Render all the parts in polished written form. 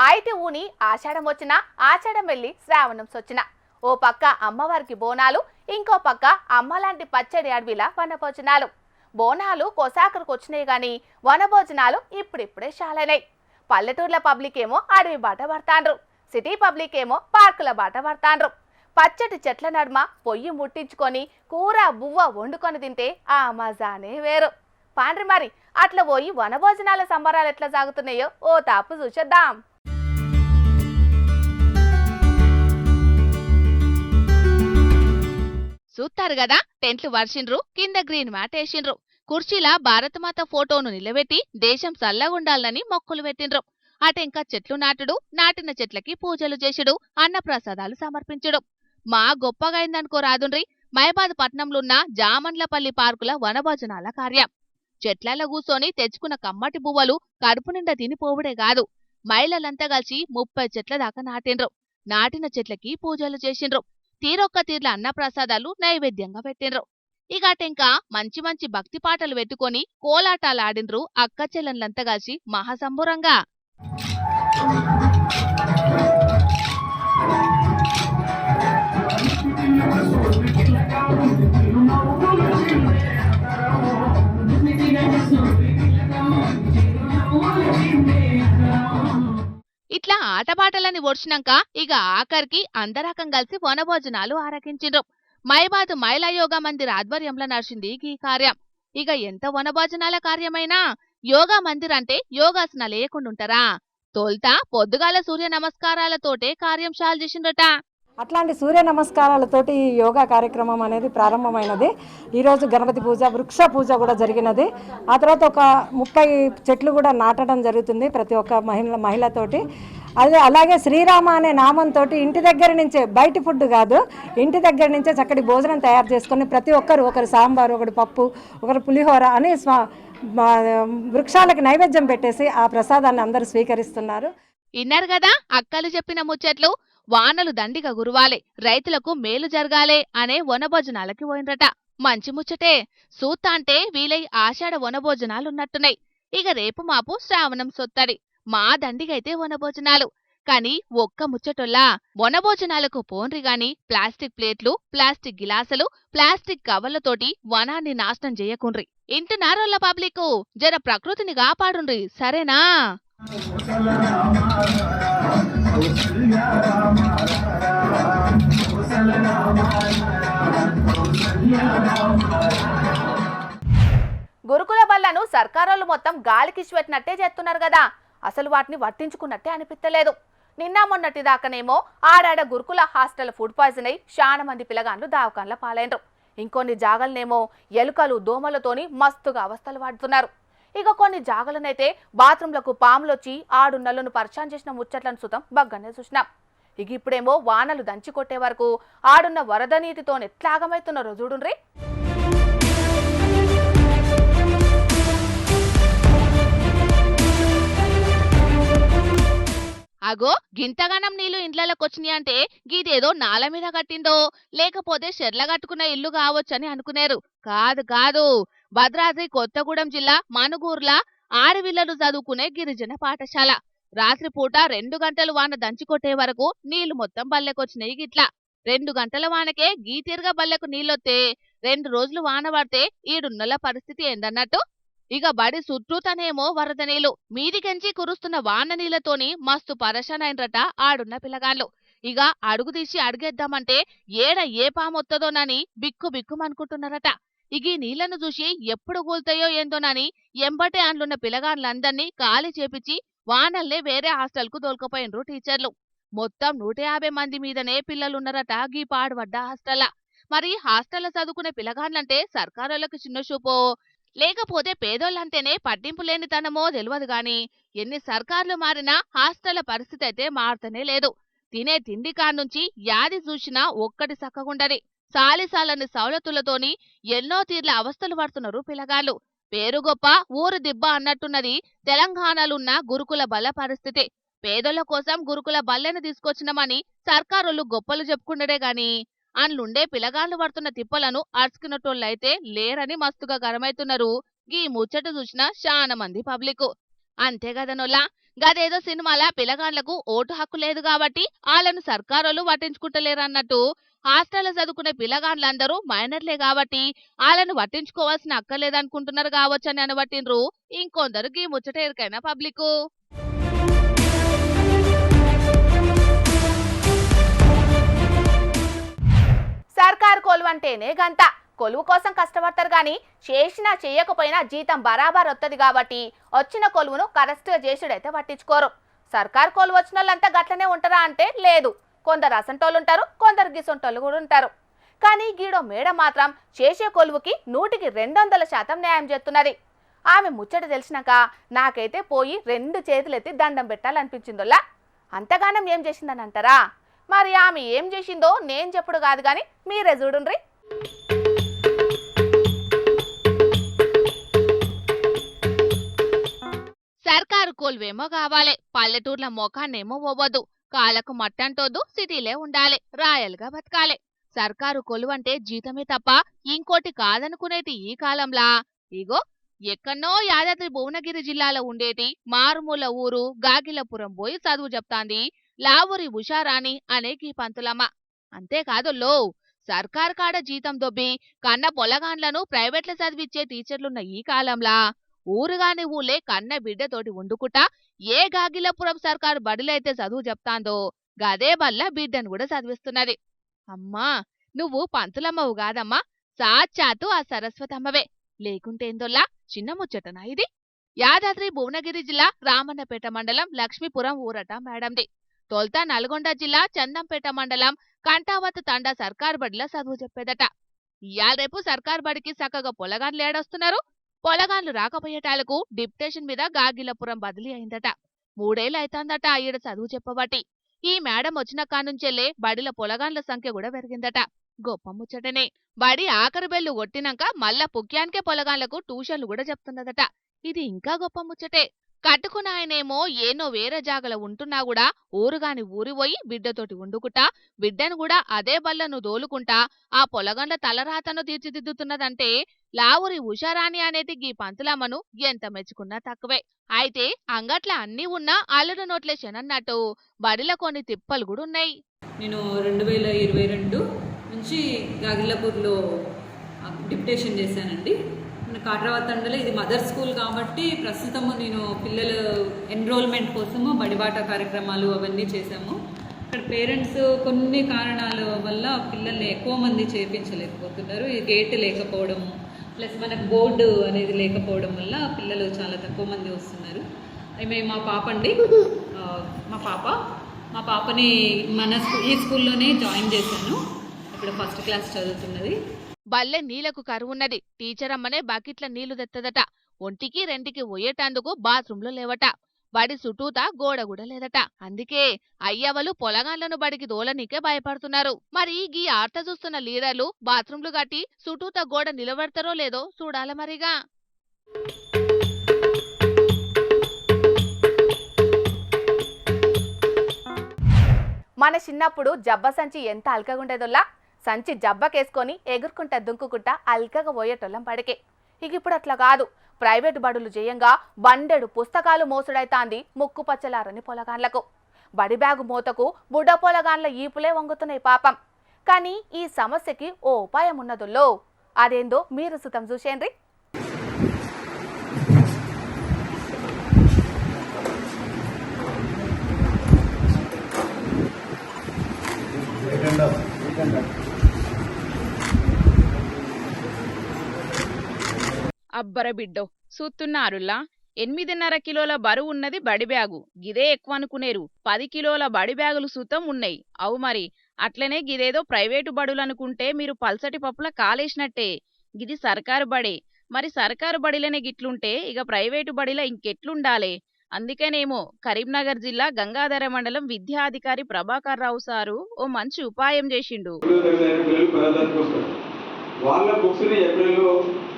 ఆయితి ఊని ఆషాఢం వచ్చినా ఆషాఢం వెళ్ళి శ్రావణం సొచ్చినా ఓ పక్క అమ్మవారికి బోనాలు ఇంకో పక్క అమ్మలాంటి పచ్చడి అడవిల వనభోజనాలు. బోనాలు కొసాకరకు వచ్చినాయి గాని వనభోజనాలు ఇప్పుడిప్పుడే షాలైనాయి. పల్లెటూర్ల పబ్లిక్ ఏమో అడవి బాట పడతాండ్రు, సిటీ పబ్లిక్ ఏమో పార్కుల బాట పడతాండ్రు. పచ్చటి చెట్ల నడుమ పొయ్యి ముట్టించుకొని కూర బువ్వ వండుకొని తింటే ఆ మజానే వేరు. పాండ్రి మరి అట్లా పోయి వనభోజనాల సంబరాలు ఎట్లా సాగుతున్నాయో ఓ తాపు చూసేద్దాం. చూస్తారు గదా, టెంట్లు వర్షిండ్రు, కింద గ్రీన్ మ్యాట్ వేసిండ్రు, కుర్చీల భారతమాత ఫోటోను నిలబెట్టి దేశం చల్లగుండాలని మొక్కులు పెట్టిండ్రు. అటెంకా చెట్లు నాటుడు, నాటిన చెట్లకి పూజలు చేసుడు, అన్నప్రసాదాలు సమర్పించుడు. మా గొప్పగైందనుకో రాదుండ్రి మైబాద్ పట్నంలున్న జామండ్లపల్లి పార్కుల వనభోజనాల కార్యం. చెట్లలో కూసోని తెచ్చుకున్న కమ్మటి బువ్వలు కడుపు నిండా తినిపోవుడే కాదు, మహిళలంతా కలిసి 30 చెట్ల దాకా నాటిండ్రు. నాటిన చెట్లకి పూజలు చేసిండ్రు. తీరొక్క తీర్ల అన్నప్రసాదాలు నైవేద్యంగా పెట్టిండ్రు. ఇగాటెంకా మంచి మంచి భక్తి పాటలు పెట్టుకొని కోలాటాలాడిండ్రు అక్క చెల్లెన్లంతా కలిసి మహాసంబురంగా. ఇట్లా ఆటపాటలని ఒడిచినాక ఇక ఆఖరికి అందరకం కలిసి వనభోజనాలు ఆరగించిండ్రు. మైబాద్ మహిళా యోగా మందిర్ ఆధ్వర్యంలో నడిచింది ఈ కార్యం. ఇక ఎంత వనభోజనాల కార్యమైనా యోగా మందిర్ అంటే యోగాసనాలు లేకుండుంటారా? తోల్తా పొద్దుగాల సూర్య నమస్కారాలతోటే కార్యం షాలు చేసిండ్రట. అట్లాంటి సూర్య నమస్కారాలతోటి ఈ యోగా కార్యక్రమం అనేది ప్రారంభమైనది. ఈరోజు గణపతి పూజ, వృక్ష పూజ కూడా జరిగినది. ఆ తర్వాత ఒక 30 చెట్లు కూడా నాటడం జరుగుతుంది ప్రతి ఒక్క మహిళతోటి. అలాగే శ్రీరామ అనే నామంతో ఇంటి దగ్గర నుంచే, బయట ఫుడ్ కాదు, ఇంటి దగ్గర నుంచే చక్కటి భోజనం తయారు చేసుకొని ప్రతి ఒక్కరు, ఒకరు సాంబారు, ఒకరు పప్పు, ఒకరు పులిహోర అని వృక్షాలకు నైవేద్యం పెట్టేసి ఆ ప్రసాదాన్ని అందరూ స్వీకరిస్తున్నారు. ఇన్నారు కదా అక్కలు చెప్పిన ముచ్చట్లు. వానలు దండిగా గురువాలే, రైతులకు మేలు జరగాలే అనే వనభోజనాలకి పోయినరట. మంచి ముచ్చటే. సూత్తా అంటే వీలై ఆషాఢ వనభోజనాలున్నట్టున్నాయి. ఇక రేపు మాపు శ్రావణం సొత్తడి. మా దండిగైతే వనభోజనాలు. కాని ఒక్క ముచ్చటొల్లా, వనభోజనాలకు పోన్రి గాని ప్లాస్టిక్ ప్లేట్లు, ప్లాస్టిక్ గిలాసులు, ప్లాస్టిక్ కవర్లతోటి వనాన్ని నాశనం చేయకుండ్రి. ఇంటున్నారోళ్ళ పబ్లిక్, జర ప్రకృతిని కాపాడుండ్రి, సరేనా? గురుకుల బళ్లను సర్కారోళ్ళు మొత్తం గాలికిసి పెట్టినట్టే చేస్తున్నారు కదా, అసలు వాటిని పట్టించుకున్నట్టే అనిపించలేదు. నిన్న మొన్నటి దాకానేమో ఆడాడ గురుకుల హాస్టల్ ఫుడ్ పాయిజన్ అయి చాలా మంది పిల్లగాండ్లు దావకాన్ల పాలైనరు. ఇంకొన్ని జాగలనేమో ఎలుకలు దోమలతోని మస్తుగా అవస్థలు పడుతున్నారు. ఇక కొన్ని జాగలనైతే బాత్రూంలకు పాములొచ్చి ఆడున్నలను పరిచయం చేసిన ముచ్చట్లను సుతం బగ్గనే చూసినాం. ఇక ఇప్పుడేమో వానలు దంచి కొట్టే వరకు ఆడున్న వరద నీటితో ఎట్లాగమైతున్నారో చూడుండ్రి. అగో గింతగానం నీళ్లు ఇండ్లకొచ్చినాయి అంటే గీదేదో నాల మీద కట్టిందో లేకపోతే షెర్ల కట్టుకున్న ఇల్లు కావచ్చని అనుకునేరు. కాదు కాదు, భద్రాద్రి కొత్తగూడెం జిల్లా మనుగూర్ల ఆడవిల్లలు చదువుకునే గిరిజన పాఠశాల. రాత్రిపూట 2 గంటలు వాన దంచికొట్టే వరకు నీళ్లు మొత్తం బల్లెకొచ్చినాయి. గిట్లా 2 గంటల వానకే గీతీరుగా బల్లెకు నీళ్ళొత్తే 2 రోజులు వాన పడితే ఈడున్నల పరిస్థితి ఏందన్నట్టు. ఇక బడి చుట్టూతనేమో వరద నీళ్లు, మీదికెంచి కురుస్తున్న వాన నీళ్లతోని మస్తు పరేషానైనరట ఆడున్న పిల్లగాళ్ళు. ఇక అడుగు తీసి అడిగేద్దామంటే ఏడ ఏ పామొత్తదోనని బిక్కు బిక్కుమనుకుంటున్నారట. ఇక ఈ నీళ్లను చూసి ఎప్పుడు కూల్తాయో ఏందోనని ఎంబటే అండ్లున్న పిల్లగాళ్ళందర్నీ ఖాళీ చేపించి వానల్లే వేరే హాస్టల్ కు దోల్కపోయినరు టీచర్లు. మొత్తం 150 మంది మీదనే పిల్లలున్నారట గీ పాడుబడ్డ హాస్టల్ల. మరి హాస్టల్ల చదువుకునే పిల్లగాళ్ళంటే సర్కారోళ్ళకి చిన్న చూపో లేకపోతే పేదోళ్ళంటేనే పట్టింపు లేనితనమో తెలియదు గాని ఎన్ని సర్కార్లు మారినా హాస్టళ్ల పరిస్థితి అయితే మారుతనే లేదు. తినే తిండి కాడ్నుంచి యాది చూసినా ఒక్కటి సక్కగుండది. సాలిసాలని సౌలతులతోని ఎన్నో తీర్ల అవస్థలు పడుతున్నారు పిల్లగాళ్ళు. పేరు గొప్ప ఊరు దిబ్బ అన్నట్టున్నది తెలంగాణలున్న గురుకుల బల్ల పరిస్థితి. పేదోళ్ల కోసం గురుకుల బల్లెను తీసుకొచ్చినమని సర్కారోళ్ళు గొప్పలు చెప్పుకుండడే గాని అందులుండే పిల్లగాళ్ళు పడుతున్న తిప్పలను అర్చుకున్నటోళ్ళైతే లేరని మస్తుగా గరమైతున్నారు. గీ ముచ్చట చూసిన చాలా మంది పబ్లిక్. అంతే గదనోలా. గదేదో సినిమాల పిల్లగాండ్లకు ఓటు హక్కు లేదు కాబట్టి వాళ్ళను సర్కారోళ్ళు పట్టించుకుంటలేరన్నట్టు హాస్టల్లో చదువుకునే పిల్లగాండ్లందరూ మైనర్లే కాబట్టి వాళ్ళను పట్టించుకోవాల్సిన అక్కర్లేదనుకుంటున్నారు కావచ్చని అనబట్టిండ్రు ఇంకొందరు గీ ముచ్చట ఎరికైన పబ్లిక్. సర్కారు కొలువు అంటేనే గంత. కొలువు కోసం కష్టపడతారు కానీ చేసినా చేయకపోయినా జీతం బరాబర్ వస్తుంది కాబట్టి వచ్చిన కొలువును కరెక్ట్గా చేసుడైతే పట్టించుకోరు. సర్కారు కొలువు వచ్చిన వాళ్ళంతా గట్లనే ఉంటారా అంటే లేదు. కొందరు అసంటోళ్ళు ఉంటారు, కొందరు గిసంటోళ్ళు కూడా ఉంటారు. కానీ గీడో మేడం మాత్రం చేసే కొలువుకి 100% న్యాయం చేస్తున్నది. ఆమె ముచ్చట తెలిసినాక నాకైతే పోయి 2 చేతులెత్తి దండం పెట్టాలనిపించిందోలా. అంతగానం ఏం చేసిందని అంటారా? మరి ఆమె ఏం చేసిందో నేను చెప్పుడు కాదు కానీ మీరే చూడుండ్రి. సర్కారు కొలువేమో కావాలి, పల్లెటూర్ల మొఖాన్నేమో పోవద్దు, కాళ్ళకు మట్టంటోద్దు, సిటీలే ఉండాలి, రాయల్గా బతకాలి. సర్కారు కొలువంటే జీతమే తప్ప ఇంకోటి కాదనుకునేటి ఈ కాలంలా ఇగో ఎక్కన్నో యాదాద్రి భువనగిరి జిల్లాలో ఉండేటి మారుమూల ఊరు గాగిలపురం పోయి చదువు చెప్తాంది లావురి ఉషారాణి అనే ఈ పంతులమ్మ. అంతేకాదు సర్కారు కాడ జీతం దొబ్బి కన్న పొలగాండ్లను ప్రైవేట్ల చదివిచ్చే టీచర్లున్న ఈ కాలంలా ఊరుగాని ఊళ్ళే కన్న బిడ్డతోటి వండుకుటా ఏ గాగిలపురం సర్కారు బడిలైతే చదువు చెప్తాందో గదే బల్ల బిడ్డను కూడా చదివిస్తున్నది. అమ్మా నువ్వు పంతులమ్మవు కాదమ్మా, సాక్షాత్తు ఆ సరస్వతమ్మవే. లేకుంటేందోల్లా చిన్న ముచ్చటనా ఇది? యాదాద్రి భువనగిరి జిల్లా రామన్నపేట మండలం లక్ష్మీపురం ఊరట మేడంది. తొల్త నల్గొండ జిల్లా చందంపేట మండలం కంటావత్ తండా సర్కారు బడిలో చదువు చెప్పేదట. ఇయాల రేపు సర్కారు బడికి చక్కగా పొలగాన్లు ఏడొస్తున్నారు. పొలగాన్లు రాకపోయేటాలకు డిప్యుటేషన్ మీద గాగిలపురం బదిలీ అయిందట. 3 ఏళ్ళు అయితాందట ఈడ చదువు చెప్పబట్టి. ఈ మేడం వచ్చిన కానుంచెల్లే బడిలో పొలగాన్ల సంఖ్య కూడా పెరిగిందట. గొప్ప ముచ్చటనే. బడి ఆఖరి బెల్లు కొట్టినాక మళ్ళా పుక్యానికే పొలగాన్లకు ట్యూషన్లు కూడా చెప్తున్నదట. ఇది ఇంకా గొప్ప ముచ్చటే. కట్టుకున్న ఆయనేమో ఏనో వేరే జాగల ఉంటున్నా కూడా ఊరుగాని ఊరి పోయి బిడ్డతోటి వండుకుంటా బిడ్డను కూడా అదే బల్లను దోలుకుంటా ఆ పొలగండ్ల తలరాతను తీర్చిదిద్దుతున్నదంటే లావురి ఉషారాణి అనేటి గీ పంతులమ్మను ఎంత మెచ్చుకున్నా తక్కువే. అయితే అంగట్ల అన్నీ ఉన్నా అల్లుడు నోట్లే శనన్నట్టు బడిలో కొన్ని తిప్పలు కూడా ఉన్నాయి. నేను 2022 నుంచి గాగిలపూర్లో డిప్యుటేషన్ చేశానండి. కాట్రావత్ తండలో ఇది మదర్ స్కూల్ కాబట్టి ప్రస్తుతము నేను పిల్లల ఎన్రోల్మెంట్ కోసము బడిబాట కార్యక్రమాలు అవన్నీ చేశాము. ఇక్కడ పేరెంట్స్ కొన్ని కారణాల వల్ల పిల్లల్ని ఎక్కువ మంది చేర్పించలేకపోతున్నారు. ఈ గేట్ లేకపోవడం ప్లస్ మనకు బోర్డు అనేది లేకపోవడం వల్ల పిల్లలు చాలా తక్కువ మంది వస్తున్నారు. మేము మా పాప అండి మా పాపని ఈ స్కూల్లోనే జాయిన్ చేశాను. ఇప్పుడు ఫస్ట్ క్లాస్ చదువుతున్నది. బల్లె నీళ్లకు కరువున్నది. టీచర్ అమ్మనే బకెట్ల నీళ్లు తెత్తదట. ఒంటికి రెంటికి పోయేటందుకు బాత్రూంలో లేవట. బడి చుట్టూతా గోడ కూడా లేదట. అందుకే అయ్యవలు పొలగాళ్లను బడికి దోలనీకే భయపడుతున్నారు. మరి గీ ఆర్త చూస్తున్న లీడర్లు బాత్రూంలు కట్టి చుట్టూతా గోడ నిలబడతారో లేదో చూడాల మరిగా. మన చిన్నప్పుడు జబ్బ సంచి ఎంత అల్కగుండేదోల్లా. సంచి జబ్బకేసుకొని ఎగురుకుంటా దుంకుకుంటా అల్కగా పోయేటోళ్ళం బడికే. ఇక ఇప్పుడు అట్లా కాదు. ప్రైవేటు బడులు చేయంగా బండెడు పుస్తకాలు మోసుడైతాంది ముక్కు పచ్చలారని పొలగాన్లకు. బడి బ్యాగు మూతకు బుడ్డ పొలగాన్ల ఈపులే వంగుతున్నాయి పాపం. కానీ ఈ సమస్యకి ఓ ఉపాయం ఉన్నదోల్లో. అదేందో మీరు సుతం చూసేంద్రి. అబ్బర బిడ్డో సూస్తున్నారులా. 8.5 కిలోల బరువు ఉన్నది బడి బ్యాగు. గిదే ఎక్కువ అనుకునేరు. 10 కిలోల బడి బ్యాగులు సూతం ఉన్నాయి. అవు మరి అట్లనే గిదేదో ప్రైవేటు బడులనుకుంటే మీరు పల్సటి పప్పుల కాలేసినట్టే. గిది సర్కారు బడే. మరి సర్కారు బడిలనే గిట్లుంటే ఇక ప్రైవేటు బడిలా ఇంకెట్లుండాలే. అందుకనేమో కరీంనగర్ జిల్లా గంగాధర మండలం విద్యాధికారి ప్రభాకర్ రావు సారు ఓ మంచి ఉపాయం చేసిండు. వాళ్ళ బుక్స్ని ఏప్రిల్లో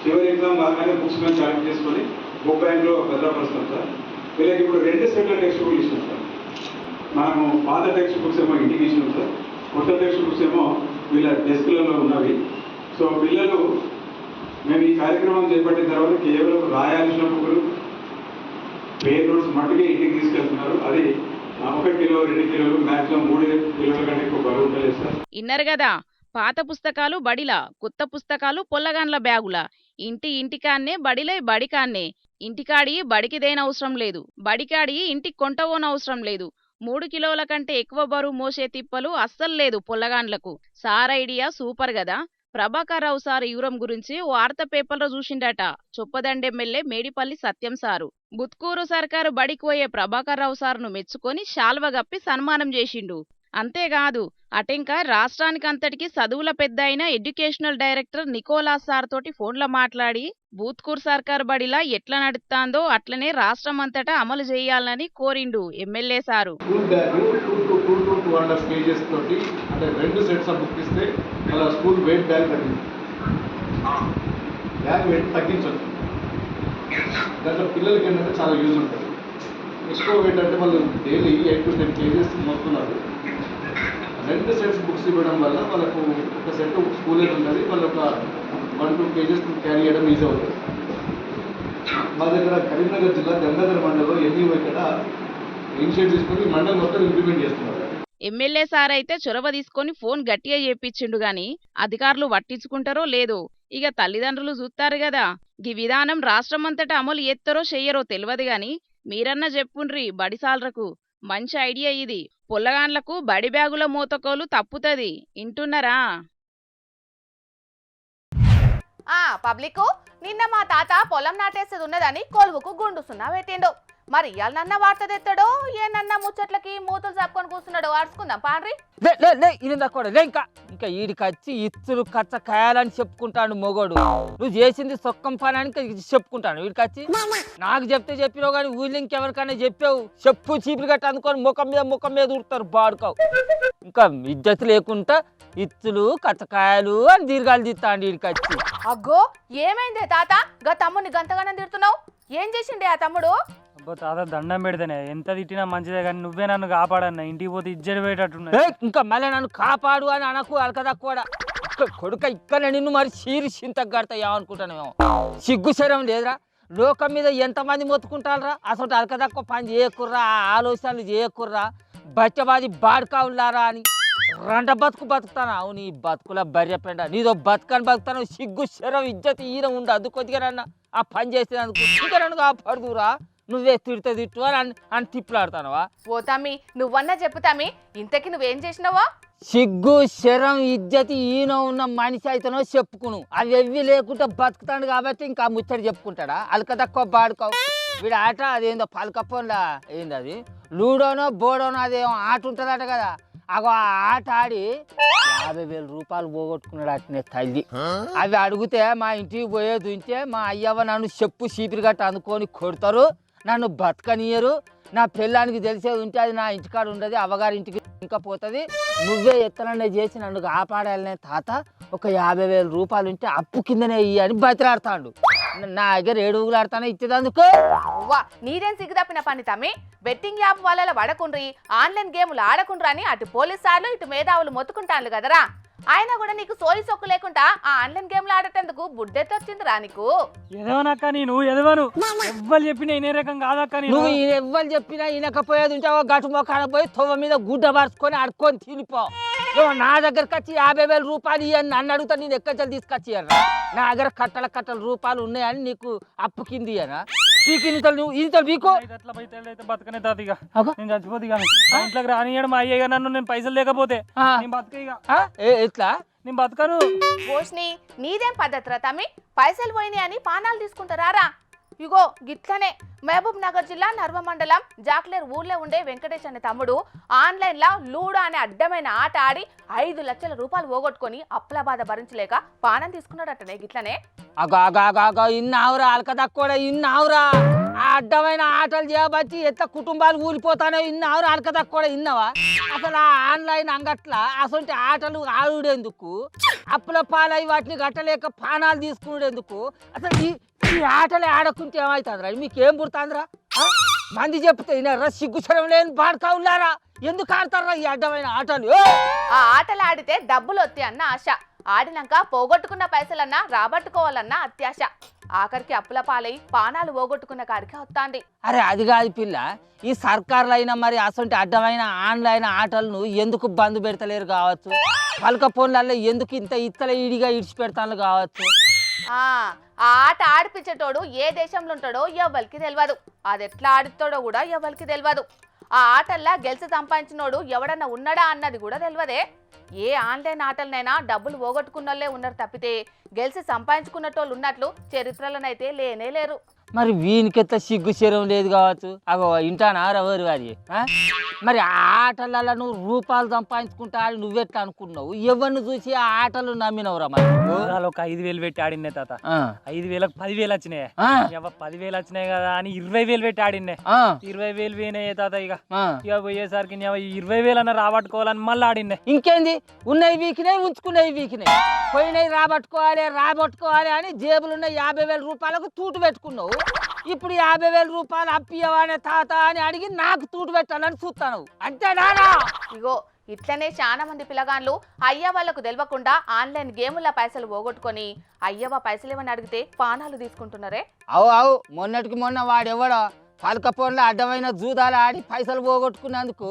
చివరి ఎగ్జామ్ కాగానే బుక్స్ మేము కలెక్ట్ చేసుకొని బుక్ బ్యాంక్లో భద్రపరుస్తాం సార్. వీళ్ళకి ఇప్పుడు 2 సెట్ల టెక్స్ట్ బుక్లు ఇస్తాం సార్. మనము పాత టెక్స్ట్ బుక్స్ ఏమో ఇంటికి ఇచ్చినాం సార్. కొత్త టెక్స్ట్ బుక్స్ ఏమో వీళ్ళ డెస్క్లలో ఉన్నవి. సో పిల్లలు మేము ఈ కార్యక్రమం చేపట్టిన తర్వాత కేవలం రాయాల్సిన బుక్కులు మెయిన్ రోడ్స్ మట్టుకే ఇంటికి తీసుకెళ్తున్నారు. అది 1 కిలో 2 కిలోలు మ్యాక్సిమం 3 కిలోల కంటే ఎక్కువ బరువు ఉండలేదు సార్. ఇన్నరు గదా, పాత పుస్తకాలు బడిలా, కొత్త పుస్తకాలు పొల్లగాండ్ల బ్యాగులా. ఇంటికాన్నే బడిలే బడికాన్నే. ఇంటికాడి బడికిదేనవసరం లేదు, బడికాడి ఇంటికి కొంటవోనవసరం లేదు. 3 కిలోల కంటే ఎక్కువ బరువు మోసే తిప్పలు అస్సలు లేదు పొల్లగాండ్లకు. సార్ ఐడియా సూపర్ గదా. ప్రభాకర్ రావు సార్ యూరం గురించి వార్త పేపర్లో చూసిండట చొప్పదండి ఎమ్మెల్యే మేడిపల్లి సత్యం సారు. బుత్కూరు సర్కారు బడికి పోయే ప్రభాకర్ రావు సార్ను మెచ్చుకొని శాల్వ గప్పి సన్మానం చేసిండు. అంతేకాదు అటెంక రాష్ట్రానికంతటికి చదువుల పెద్ద అయిన ఎడ్యుకేషనల్ డైరెక్టర్ నికోలాస్ సార్ తోటి ఫోన్లో మాట్లాడి బూత్కూర్ సర్కార్ బడిలా ఎట్లా నడుస్తాందో అట్లనే రాష్ట్రం అంతటా అమలు చేయాలని కోరిండు MLA sir. School bag 2.5 kgs తోటి అంటే 2 సెట్స్ ఆఫ్ బుక్ ఇస్తే అలా స్కూల్ వెయిట్ బ్యాగ్ తగ్గింది. బ్యాగ్ వెయిట్ తగ్గించవచ్చు. దాంట్లో పిల్లలకి ఏంటంటే చాలా యూజ్ ఉంటుంది. ఎక్కువ వెయిట్ అంటే వాళ్ళు daily 8 to 10 kgs మోస్తున్నారు. 2 sets books ఇవ్వడం వల్ల వాళ్ళకు ఒక సెట్ స్కూల్ ఉంటుంది, వాళ్ళు ఒక 1-2 kgs క్యారీ చేయడం ఈజీ అవుతుంది. మా దగ్గర కరీంనగర్ జిల్లా గంగాధర మండలంలో ఎన్ఈఓ ఇక్కడ ఇనిషియేటివ్ తీసుకొని మండలం మొత్తం ఇంప్లిమెంట్ చేస్తున్నారు. ఎమ్మెల్యే సార్ అయితే చొరవ తీసుకొని ఫోన్ గట్టిగా చేపించిండు గాని అధికారులు పట్టించుకుంటారో లేదో ఇక తల్లిదండ్రులు చూస్తారు గదా. ఈ విధానం రాష్ట్రమంతటా అమలు ఎత్తరో చెయ్యరో తెలియదు గాని మీరన్నా చెప్పుండ్రి బడిసాలరకు. మంచి ఐడియా ఇది. పొల్లగాండ్లకు బడి బ్యాగుల మోతకోలు తప్పుతది. ఇంటున్నారా? పబ్లిక్ నిన్న మా తాత పొలం నాటేసేది ఉన్నదని కొలువుకు గుండు సున్నా పెట్టిండు. మరి ఇవాళ నన్న వార్త తెస్తాడో ఏనన్నా ముచ్చట్లకి మూతులు చెప్పుకొని కూర్చున్నాడో అడుచుకుందాం పాండ్రి. ఇంకా ఈడికి వచ్చి ఇత్తులు కచ్చ కాయాలని చెప్పుకుంటాడు మొగోడు. నువ్వు చేసింది సొక్కం పని అని చెప్పుకుంటాను. వీడికి వచ్చి నాకు చెప్తే చెప్పినావు కానీ ఊళ్ళో ఇంకెవరికైనా చెప్పావు చెప్పు చీపులు గట్ట అందుకొని ముఖం మీద ఉడతారు బాడుకావు. ఇంకా ఇజ్జత్ లేకుండా ఇత్తులు కచ్చకాయలు అని దీర్ఘాలు తీస్తాండి వీడికి వచ్చి. అగ్గో ఏమైందే తాత గా తమ్ముడిని గంతగానే తిడుతున్నావు? ఏం చేసిండే ఆ తమ్ముడు? అబ్బో తాత దండం పెడితేనే ఎంత తిట్టినా మంచిదే కానీ నువ్వే నన్ను కాపాడన్నా. ఇంటికి పోతే ఇజ్జడి పోయేటట్టున్నా. ఇంకా మళ్ళీ నన్ను కాపాడు అని అనకు అలకదక్కువ కొడుక ఇక్కడ నిన్ను మరి చింతకు కడతాయా అనుకుంటాను. సిగ్గు శరం లేదురా. లోకం మీద ఎంతమంది మొత్తుకుంటారా అసలు అలకదక్కువ పని చేయకుర్రా, ఆలోచనలు చేయకుర్రా, బచ్చబాది బాడుకావులారా అని రంట బతుకుతాను. అవును ఈ బతుకుల బర్రె పెండ నీదో బతుకని బతుకుతాను. సిగ్గు శరం ఇజ్జత్ ఈయన ఉండదు కొద్దిగా నన్ను ఆ పని చేసేందుకు. ఇంకా నన్ను కాపాడుదురా, నువ్వే తిట్టు అని తిప్పులాడుతానవా? ఓ తమ్మి నువ్వన్నా చెప్పు తమ్మి, ఇంతకి నువ్వేం చేసినావా? సిగ్గు శరం ఇజ్జతి ఈయన ఉన్న మనిషి అయితేనో చెప్పుకును. అవి ఎవ్వి లేకుండా బతుకుతాడు కాబట్టి ఇంకా ముచ్చడి చెప్పుకుంటాడా? అలక తక్కువ బాడుకోవు. వీడు ఆట అదేందో పలకపోన్లా ఏంది అది లూడోనో బోడోనో అదేమో ఆట ఉంటుందట కదా. అగో ఆ ఆట ఆడి 50,000 రూపాయలు పోగొట్టుకున్నాడు అట్నే తల్లి. అవి అడిగితే మా ఇంటికి పోయేది ఉంటే మా అయ్యవ్వ నన్ను చెప్పు చీపిరి గట్ట అందుకొని కొడతారు, నన్ను బతకనియరు. నా పిల్లానికి తెలిసేది ఉంటే అది నా ఇంటికాడ ఉండదు, అవ్వగారి ఇంటికి ఇంకా పోతుంది. నువ్వే ఎత్తనన్నా చేసి నన్ను కాపాడాలనే తాత ఒక 50,000 రూపాయలు ఉంటే అప్పు కిందనే ఇయ్యి అని బతిలాడతాడు. నా దగ్గర 7 ఊగులాడతానే ఇచ్చేదందుకు. నీదేం సిగ్గు తప్పిన పని తమ్మి. బెట్టింగ్ యాప్ వాళ్ళ వడకుండ్రి, ఆన్లైన్ గేములు ఆడకుండ్రా అని అటు పోలీసు సార్లు ఇటు మేధావులు మొత్తుకుంటాను కదరా. ఆయన కూడా నీకు సోయి సొక్కు లేకుండా ఆ ఆన్లైన్ గేమ్లు ఆడేటందుకు బుడ్డెత్తి వచ్చిందిరా నీకు. ఎదవనక్క నేను ఎదవను. ఎవ్వరు చెప్పినా ఇనే రకం కాదక్క. నువ్వు ఎవ్వరు చెప్పినా ఇనకపోయేది ఉంటే గటు మొక్కన పోయి తొవ్వ మీద గుడ్డ పరుచుకొని అడుక్కొని తినిపో. నా దగ్గరకు వచ్చి 50,000 రూపాయలు ఇవ్వని నన్ను అడుగుతా నేను ఎక్కడి తీసుకొచ్చి ఇవ్వరా? నా దగ్గర కట్టల రూపాయలు ఉన్నాయని నీకు అప్పు కింది ఇయ్యనా? బతకనే తాత ఇక నేను చచ్చిపోతే కానీ ఇంట్లోకి రానియడం మా అయ్యగా నన్ను. నేను పైసలు లేకపోతే బతక ఎట్లా నేను బతకను. పోషిని నీదేం పద్ధతిరా తమ్మి? పైసలు పోయినాయి అని పానాలు తీసుకుంటారా? ఇగో గిట్లనే మహబూబ్ నగర్ జిల్లా నర్వ మండలం జాక్లేర్ ఊర్లో ఉండే వెంకటేష్ అనే తమ్ముడు ఆన్లైన్ లా లూడో అనే అడ్డమైన ఆట ఆడి 5 లక్షల రూపాయలు పోగొట్టుకొని అప్పుల బాధ భరించలేక పానం తీసుకున్నాడటనే. గిట్లనే అగో ఇన్నావురా అలకదక్కువ ఇన్నావురా. ఆ అడ్డమైన ఆటలు చేయబట్టి ఎట్లా కుటుంబాలు ఊరిపోతానో ఇన్నావురా అలకదక్కువ ఇన్నావా? అసలు ఆ ఆన్లైన్ అంగట్ల అసలు ఆటలు ఆడుడేందుకు, అప్పుల పాలై వాటిని గట్టలేక పానాలు తీసుకునేందుకు? అసలు ఈ ఆటలే ఆడకుంటే ఏమవుతుందిరా? మీకేం పుడుతుందిరా? మంది చెప్తే వినరా? సిగ్గుసరం లేని బాడకావులారా ఎందుకు ఆడతారా ఈ అడ్డమైన ఆటలు? ఆ ఆటలు ఆడితే డబ్బులు వస్తాయి అన్న ఆశ, ఆడినాక పోగొట్టుకున్న పైసలన్నా రాబట్టుకోవాలన్న అత్యాశ, ఆఖరికి అప్పుల పాలై పానాలు పోగొట్టుకున్న కాడికి వస్తాంది. అరే అది కాదు పిల్ల, ఈ సర్కార్లు అయినా మరి అసలు అడ్డమైన ఆన్లైన్ ఆటలను ఎందుకు బంద్ పెడతలేరు కావచ్చు, పలక ఫోన్లలో ఎందుకు ఇంత ఇత్తల ఇడిగా ఇడిచి పెడతాను కావచ్చు. ఆ ఆట ఆడిపించేటోడు ఏ దేశంలో ఉంటాడో ఎవరికి తెలియదు, అది ఎట్లా ఆడుతాడో కూడా ఎవరికి తెలియదు. ఆ ఆటల్లా గెలిచి సంపాదించినోడు ఎవడన్నా ఉన్నాడా అన్నది కూడా తెలియదే. ఏ ఆన్లైన్ ఆటలనైనా డబ్బులు పోగొట్టుకున్నోళ్ళే ఉన్నారు తప్పితే గెలిచి సంపాదించుకున్నటోళ్ళు ఉన్నట్లు చరిత్రలనైతే లేనే లేరు. మరి వీనికెత్త సిగ్గు శరం లేదు కావచ్చు. అగో ఇంటానా రవరు వారి మరి ఆ ఆటలలో నువ్వు రూపాయలు సంపాదించుకుంటా అని నువ్వెట్లా అనుకున్నావు? ఎవరిని చూసి ఆ ఆటలు నమ్మినవురా? మరి ఒక 5,000 పెట్టి ఆడినే తాత, 5,000కు 10,000 వచ్చినాయి. 10,000 వచ్చినాయి కదా అని 20,000 పెట్టి ఆడినే, 20,000 పోయినాయి తాత. ఇక పోయేసరికి 20,000 అన్న రాబట్టుకోవాలని మళ్ళీ ఆడినే. ఇంకేంది, ఉన్నవి వీకినాయి, ఉంచుకునేవి వీకినాయి, పోయినవి రాబట్టుకోవాలి అని జేబులున్న 50,000 రూపాయలకు తూటు పెట్టుకున్నావు. ఇప్పుడు 50,000 రూపాయలు అప్పియవానే తాత అని అడిగి నాకు తూటు పెట్టాలని చూస్తాను అంతేనా? ఇగో ఇట్లనే చాలా మంది పిల్లగాన్లు అయ్య వాళ్ళకు తెలియకుండా ఆన్లైన్ గేముల పైసలు పోగొట్టుకొని అయ్యవ పైసలు ఏమని అడిగితే పానాలు తీసుకుంటున్నారే. అవు మొన్నటికి మొన్న వాడెవడో పలక ఫోన్లో అడ్డమైన జూదాలు ఆడి పైసలు పోగొట్టుకున్నందుకు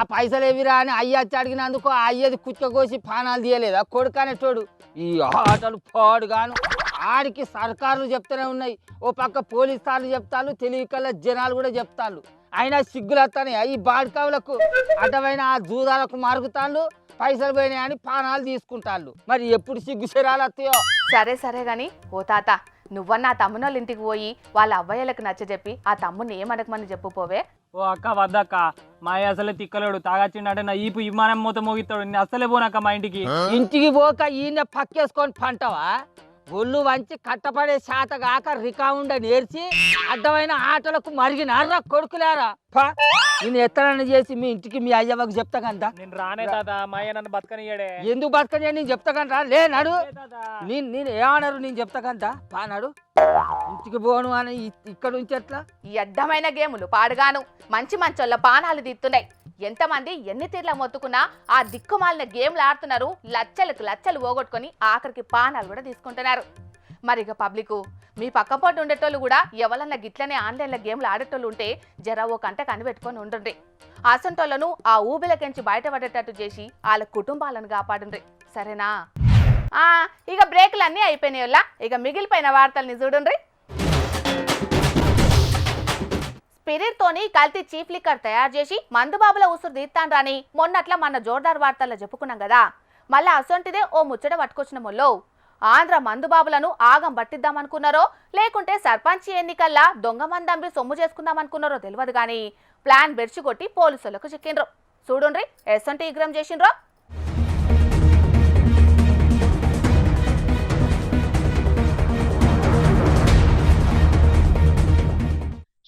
ఆ పైసలు ఎవిరా అని అయ్యచ్చి అడిగినందుకు ఆ అయ్యది కుచ్చకోసి పానాలు తీయలేదా కొడుకనేటోడు? ఈ ఆటలు పాడుగాను ఆడికి సర్కారులు చెప్తూనే ఉన్నాయి, ఓ పక్క పోలీసు సార్లు చెప్తారు, తెలివి కల్లా జనాలు కూడా చెప్తారు. అయినా సిగ్గులత్తానే ఈ బాడికావులకు అడ్డమైన ఆ జూదాలకు మరుగుతాళ్ళు, పైసలు పోయినాయని పానాలు తీసుకుంటాళ్ళు. మరి ఎప్పుడు సిగ్గు శరాలు వస్తాయో. సరే గాని ఓ తాత, నువ్వన్నా తమ్మునోళ్ళ ఇంటికి పోయి వాళ్ళ అవ్వయ్యలకు నచ్చజెప్పి ఆ తమ్ముని ఏమనకమని చెప్పుపోవే. ఓ అక్క వద్దక్క, మా అసలే తిక్కలేడు, తాగచ్చిండే నా ఈపు విమానం మూత మోగిస్తాడు, నేను అసలే పోనక్క మా ఇంటికి. ఇంటికి పోక ఈయన పక్కేసుకొని పంటవా? ఒళ్ళు వంచి కట్టపడే శాత కాక రికాముండ నేర్చి అడ్డమైన ఆటలకు మరిగినారా కొడుకులారా? నేను ఎత్తనని చేసి మీ ఇంటికి మీ అయ్యవకు చెప్తా కంట. నేను రానే తాత, మా అయ్య నన్ను బతకనియ్యాడే. ఎందుకు బతకని నేను చెప్తా కంట? లేనాడు నేను ఏమన్నారు, నేను చెప్తా కంట పానాడు. ఇంటికి పోను అని ఇక్కడ నుంచి ఎట్లా? ఈ అడ్డమైన గేములు పాడుగాను మంచి మంచోళ్ళ పానాలు తీస్తున్నాయి. ఎంతమంది ఎన్ని తీర్ల మొత్తుకున్నా ఆ దిక్కుమాలిన గేమ్లు ఆడుతున్నారు, లచ్చలు పోగొట్టుకొని ఆఖరికి పానాలు కూడా తీసుకుంటున్నారు. మరి ఇక పబ్లిక్ మీ పక్కపాటు ఉండేటోళ్ళు కూడా ఎవరన్నా గిట్లనే ఆన్లైన్లో గేమ్లు ఆడేటోళ్ళు ఉంటే జర ఓ కంట కనిపెట్టుకొని ఉండండి. అసంటోళ్లను ఆ ఊబిలకెంచి బయటపడేటట్టు చేసి వాళ్ళ కుటుంబాలను కాపాడండి, సరేనా? ఇక బ్రేకులు అన్నీ అయిపోయినాయి. ఇక మిగిలిపోయిన వార్తల్ని చూడండి. స్పిరిట్ తోని కల్తీ చీఫ్ లిక్కర్ తయారు చేసి మందుబాబుల ఉసురు తీస్తాన్రాని మొన్నట్లా మన జోర్దార్ వార్తల్లో చెప్పుకున్నాం కదా. మళ్ళీ అసొంటిదే ఓ ముచ్చట పట్టుకొచ్చిన మొల్లో. ఆంధ్ర మందుబాబులను ఆగం పట్టిద్దామనుకున్నారో లేకుంటే సర్పంచ్ ఎన్నికల్లా దొంగ మందంబి సొమ్ము చేసుకుందామనుకున్నారో తెలియదు కానీ ప్లాన్ బెర్చిగొట్టి పోలీసులకు చిక్కిండ్రు. చూడుండ్రి ఎసొంటి విగ్రహం చేసిండ్రో.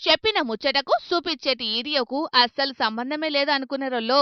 చెప్పిన ముచ్చటకు చూపిచ్చేటి ఈడియోకు అస్సలు సంబంధమే లేదు అనుకునేరోళ్ళు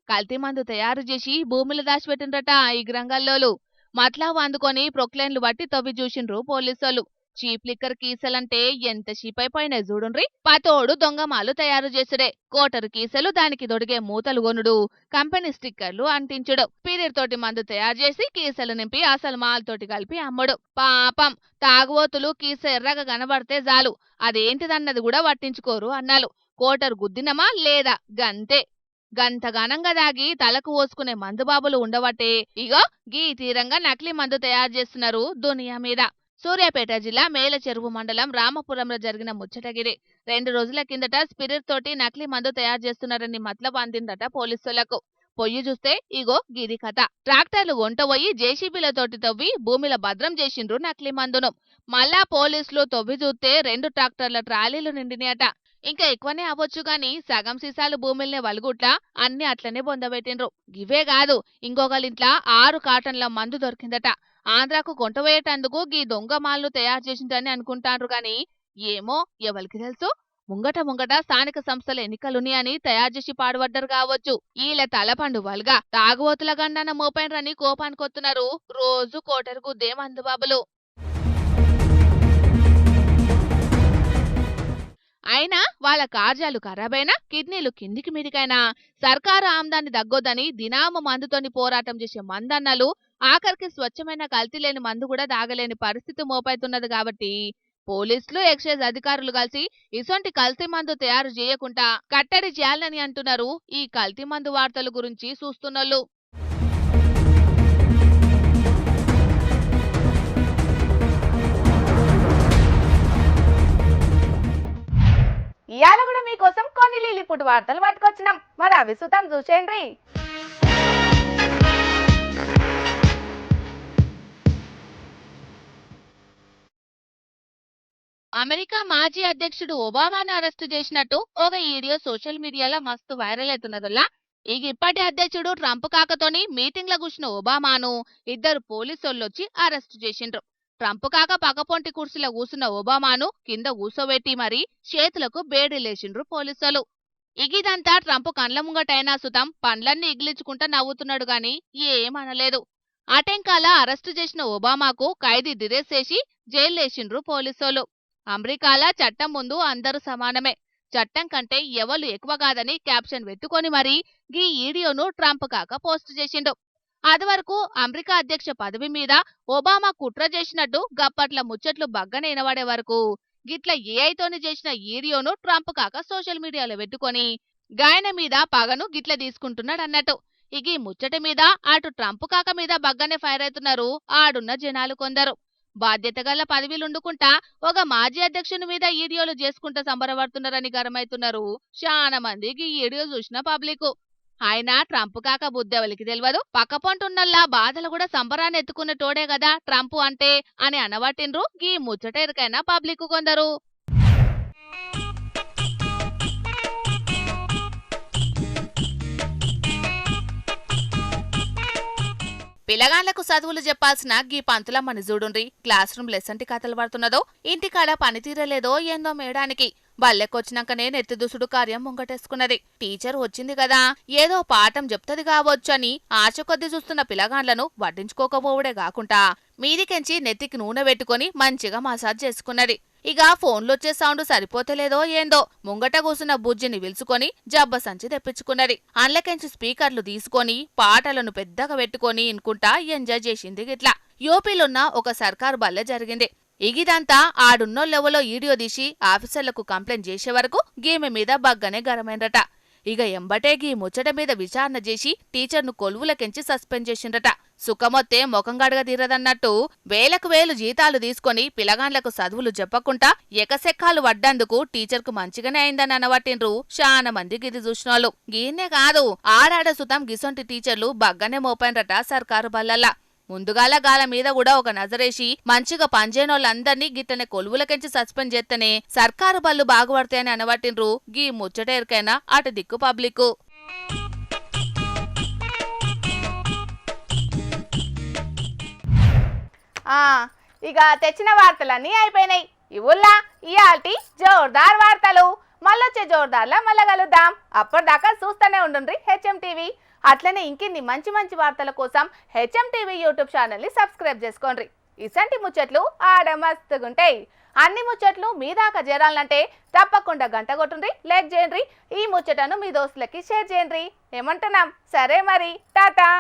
కల్తీ మందు తయారు చేసి భూమిలో దాచిపెట్టిండ్రట ఈ గ్రంగాల్లోలు. మట్లావు అందుకొని ప్రొక్లైన్లు బట్టి తవ్వి చూసిండ్రు పోలీసోళ్ళు. చీప్ లిక్కర్ కీసెలంటే ఎంత చీప్ అయిపోయినాయి చూడుండ్రి. పతోడు దొంగమాలు తయారు చేసుడే, కోటరు కీసెలు దానికి దొడిగే మూతలు కొనుడు, కంపెనీ స్టిక్కర్లు అంటించుడు, పీరియడ్ తోటి మందు తయారు చేసి కీసెలు నింపి అసలు మాలతోటి కలిపి అమ్ముడు. పాపం తాగుబోతులు కీస ఎర్రగా కనబడితే చాలు అదేంటిదన్నది కూడా పట్టించుకోరు అన్నాలు. కోటరు గుద్దినమా లేదా గంతే. గంతగానంగా దాగి తలకు పోసుకునే మందుబాబులు ఉండవట్టే ఇగో గీ తీరంగా నకిలీ మందు తయారు చేస్తున్నారు దునియా మీద. సూర్యాపేట జిల్లా మేల చెరువు మండలం రామపురంలో జరిగిన ముచ్చటగిరి. 2 రోజుల కిందట స్పిరిట్ తోటి నకిలీ మందు తయారు చేస్తున్నారని మతలబు అందిందట పోలీసులకు. పొయ్యి చూస్తే ఇగో గిది కథ. ట్రాక్టర్లు వంటపోయి జేసీబీలతోటి తవ్వి భూమిలో భద్రం చేసిండ్రు నకిలీ మందును. మళ్ళా పోలీసులు తవ్వి చూస్తే 2 ట్రాక్టర్ల ట్రాలీలు నిండినాయట. ఇంకా ఎక్కువనే అవ్వచ్చు గాని సగం సీసాలు భూమిల్నే వలుగుట్లా అన్ని అట్లనే బొందబెట్టిండ్రు. గివే కాదు, ఇంకొకరింట్లా 6 కార్టన్ల మందు దొరికిందట. ఆంధ్రాకు కొంటపోయేటందుకు గీ దొంగ మాల్ను తయారు చేసిందని అనుకుంటాండ్రు గాని ఏమో ఎవరికి తెలుసు. ముంగట స్థానిక సంస్థల ఎన్నికలున్నాయని తయారు చేసి పాడుపడ్డారు కావచ్చు. ఈల తలపండు వల్గా తాగుబోతుల గండాన మోపైనరని కోపానికొత్తున్నారు రోజు కోటరుకు దేమందుబాబులు. అయినా వాళ్ళ కార్యాలు ఖరాబైనా కిడ్నీలు కిందికి మీదికైనా సర్కారు ఆమ్దాన్ని దగ్గొద్దని దినామ మందుతోని పోరాటం చేసే మందన్నలు ఆఖరికి స్వచ్ఛమైన కల్తీ లేని మందు కూడా దాగలేని పరిస్థితి మోపైతున్నది కాబట్టి పోలీసులు ఎక్సైజ్ అధికారులు కలిసి ఇసొంటి కల్తీ మందు తయారు చేయకుండా కట్టడి చేయాలని అంటున్నారు ఈ కల్తీ మందు వార్తల గురించి చూస్తున్నోళ్ళు. ఇవాళ కూడా మీకోసం కొన్ని లీలీపుట్ వార్తలు పట్టుకొచ్చినాం, మరి అవి సుతం చూసేయండి. అమెరికా మాజీ అధ్యక్షుడు ఒబామాను అరెస్టు చేసినట్టు ఒక వీడియో సోషల్ మీడియాలో మస్తు వైరల్ అవుతున్నదల్లా. ఇక ఇప్పటి అధ్యక్షుడు ట్రంప్ కాకతోని మీటింగ్ లో కూర్చున్న ఒబామాను ఇద్దరు పోలీసోళ్ళొచ్చి అరెస్టు చేసిండ్రు. ట్రంప్ కాక పక్కపొంటి కుర్చీలో కూసున్న ఒబామాను కింద కూసోబెట్టి మరి చేతులకు బేడీలేసిండ్రు పోలీసులు. ఇగిదంతా ట్రంప్ కండ్ల ముంగటైనా సుతం పండ్లన్నీ ఇగిలించుకుంటా నవ్వుతున్నాడు గాని ఏమనలేదు. అటెంకాల అరెస్టు చేసిన ఒబామాకు ఖైదీ దిరేసేసి జైల్లేసిండ్రు పోలీసోలు. అమెరికాల చట్టం ముందు అందరూ సమానమే, చట్టం కంటే ఎవరు ఎక్కువ కాదని క్యాప్షన్ పెట్టుకొని మరి గీ వీడియోను ట్రంప్ కాక పోస్టు చేసిండు. అది వరకు అమెరికా అధ్యక్ష పదవి మీద ఒబామా కుట్ర చేసినట్టు గప్పట్ల ముచ్చట్లు బగ్గన వినబడే వరకు గిట్ల ఏఐతోని చేసిన వీడియోను ట్రంప్ కాక సోషల్ మీడియాలో పెట్టుకొని గాయన మీద పగను గిట్ల తీసుకుంటున్నాడు అన్నట్టు. ఇక ఈ ముచ్చట మీద అటు ట్రంప్ కాక మీద బగ్గనే ఫైర్ అవుతున్నారు ఆడున్న జనాలు కొందరు. బాధ్యత గల పదవిలుండుకుంటా ఒక మాజీ అధ్యక్షుని మీద వీడియోలు చేసుకుంటా సంబరపడుతున్నారని గరమైతున్నారు చాలా మందికి ఈ వీడియో చూసిన పబ్లిక్. ఆయన ట్రంప్ కాక బుద్ధెవలికి తెలియదు, పక్కపొంటున్నల్లా బాధలు కూడా సంబరాన్ని ఎత్తుకున్న తోడే కదా ట్రంప్ అంటే అని అనబట్టిండ్రు ఈ ముచ్చట ఎరికైనా పబ్లిక్ కొందరు. పిల్లగాళ్లకు చదువులు చెప్పాల్సిన గీ పంతులమ్మని చూడుండ్రి క్లాస్ రూమ్ లెసంటి కథలు పడుతున్నదో ఇంటికాడ పనితీరలేదో ఏందో మేడానికి బల్లెకొచ్చినాకనే నెత్తి దుసుడు కార్యం ముంగటేసుకున్నది. టీచర్ వచ్చింది కదా ఏదో పాఠం చెప్తది కావచ్చని ఆశ కొద్ది చూస్తున్న పిల్లగాండ్లను వడ్డించుకోకపోవడే కాకుండా మీదికెంచి నెత్తికి నూనె పెట్టుకుని మంచిగా మసాజ్ చేసుకున్నది. ఇక ఫోన్లొచ్చే సౌండ్ సరిపోతలేదో ఏందో ముంగట కూసున్న బుజ్జిని పిలుచుకొని జబ్బ సంచి తెప్పించుకున్నది. అండ్లకెంచి స్పీకర్లు తీసుకొని పాటలను పెద్దగా పెట్టుకొని ఇనుకుంటా ఎంజాయ్ చేసింది. గిట్లా యూపీలున్న ఒక సర్కారు బల్లె జరిగింది. ఇగిదంతా ఆడున్నోళ్ళెవలో వీడియో తీసి ఆఫీసర్లకు కంప్లైంట్ చేసే వరకు గీమె మీద బగ్గనే గరమైందట. ఇక ఎంబటే గీ ముచ్చట మీద విచారణ చేసి టీచర్ను కొలువులకెంచి సస్పెండ్ చేసిండ్రట. సుఖమొత్తే మొఖంగడగ తీరదన్నట్టు వేలకు వేలు జీతాలు తీసుకొని పిలగాండ్లకు చదువులు చెప్పకుండా ఎకసెక్కాలు వడ్డందుకు టీచర్కు మంచిగానే అయిందని అనబట్టిండ్రు చాలా మంది గిది చూసినోళ్ళు. గీన్నే కాదు ఆరాడ సుతం గిసొంటి టీచర్లు బగ్గనే మోపైనరట సర్కారు బల్లల్లా. ముందుగాల గాల మీద కూడా ఒక నజరేసి మంచిగా పనిచేయనోళ్ళందర్నీ గిట్టనే కొలువులకెంచి సస్పెండ్ చేస్తేనే సర్కారు బళ్ళు బాగుపడతాయని అనబట్టిండ్రు గీ ముచ్చట ఎరికైనా అటు దిక్కు పబ్లిక్. ఇక తెచ్చిన వార్తలన్నీ అయిపోయినాయి. ఇవుల్లా ఇయాల్టి జోర్దార్ వార్తలు. మళ్ళొచ్చే జోర్దార్లా మళ్ళా కలుద్దాం. అప్పటిదాకా చూస్తూనే ఉండండి హెచ్ఎం టీవీ. అట్లనే ఇంకిన్ని మంచి మంచి వార్తల కోసం హెచ్ఎం టీవీ యూట్యూబ్ ఛానల్ని సబ్స్క్రైబ్ చేసుకోండి. ఇసంటి ముచ్చట్లు ఆడ మస్తుగుంటాయి. అన్ని ముచ్చట్లు మీ దాకా చేరాలంటే తప్పకుండా గంట కొట్టుండ్రి, లైక్ చేయండి, ఈ ముచ్చటను మీ దోస్తులకి షేర్ చేయండి. ఏమంటున్నాం? సరే మరి, టాటా.